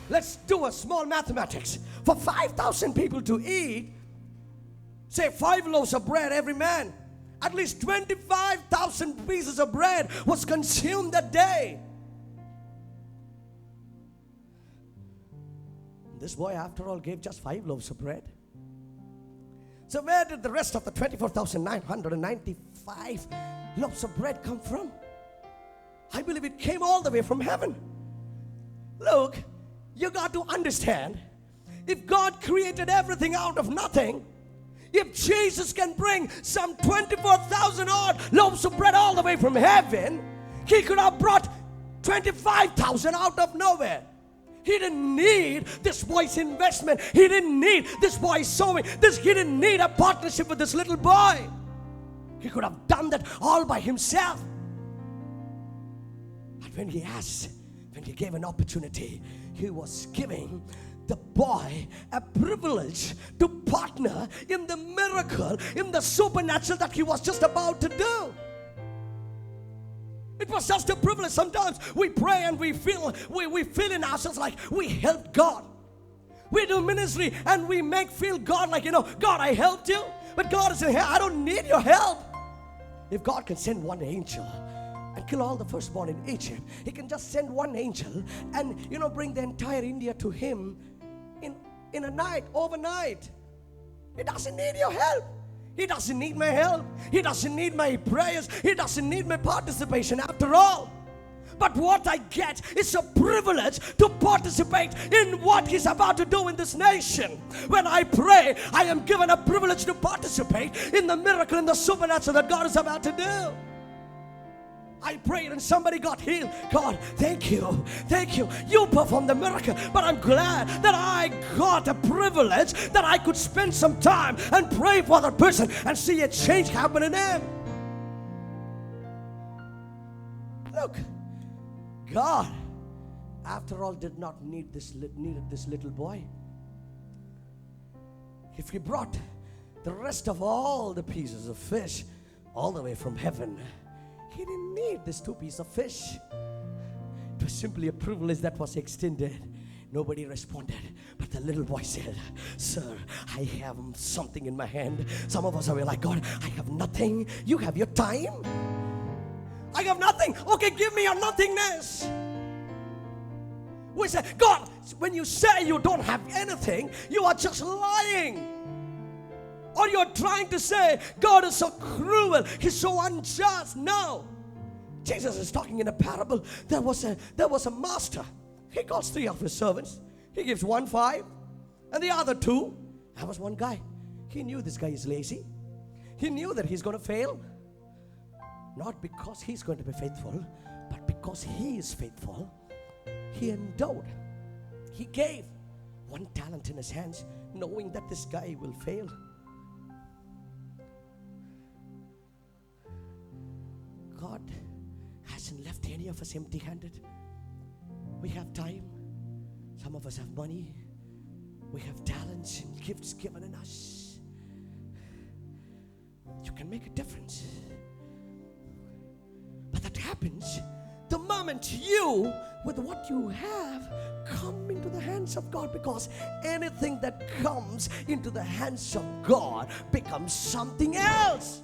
Let's do a small mathematics. For 5,000 people to eat, say 5 loaves of bread every man, at least 25,000 pieces of bread was consumed that day. This boy, after all, gave just 5 loaves of bread. So where did the rest of the 24,995 loaves of bread come from? I believe it came all the way from heaven. Look, you got to understand, if God created everything out of nothing, if Jesus can bring some 24,000 odd loaves of bread all the way from heaven, He could have brought 25,000 out of nowhere. He didn't need this boy's investment. He didn't need this boy's sowing. He didn't need a partnership with this little boy. He could have done that all by himself. But when he asked, when he gave an opportunity, he was giving the boy a privilege to partner in the miracle, in the supernatural that he was just about to do. It was just a privilege. Sometimes we pray and we feel in ourselves like we helped God. We do ministry and we feel God like, God, I helped you. But God is saying, hey, I don't need your help. If God can send one angel and kill all the firstborn in Egypt, He can just send one angel and, bring the entire India to Him in a night, overnight. He doesn't need your help. He doesn't need my help. He doesn't need my prayers. He doesn't need my participation after all. But what I get is a privilege to participate in what He's about to do in this nation. When I pray, I am given a privilege to participate in the miracle, in the supernatural that God is about to do. I prayed and somebody got healed. God, thank you. Thank you. You performed the miracle. But I'm glad that I got a privilege that I could spend some time and pray for that person and see a change happen in him. Look, God, after all, did not needed this little boy. If He brought the rest of all the pieces of fish all the way from heaven, He didn't need this 2 pieces of fish. It was simply a privilege that was extended. Nobody responded, but the little boy said, Sir, I have something in my hand. Some of us are like, God, I have nothing. You have your time. I have nothing. Okay, give me your nothingness. We say, God, when you say you don't have anything, you are just lying. Or you're trying to say, God is so cruel, He's so unjust. No. Jesus is talking in a parable. There was a master. He calls 3 of his servants. He gives 1 5 and the other 2. There was one guy. He knew this guy is lazy. He knew that he's going to fail. Not because he's going to be faithful, but because he is faithful. He endowed. He gave 1 talent in his hands, knowing that this guy will fail. God hasn't left any of us empty-handed. We have time. Some of us have money. We have talents and gifts given in us. You can make a difference. But that happens the moment you, with what you have, come into the hands of God, because anything that comes into the hands of God becomes something else.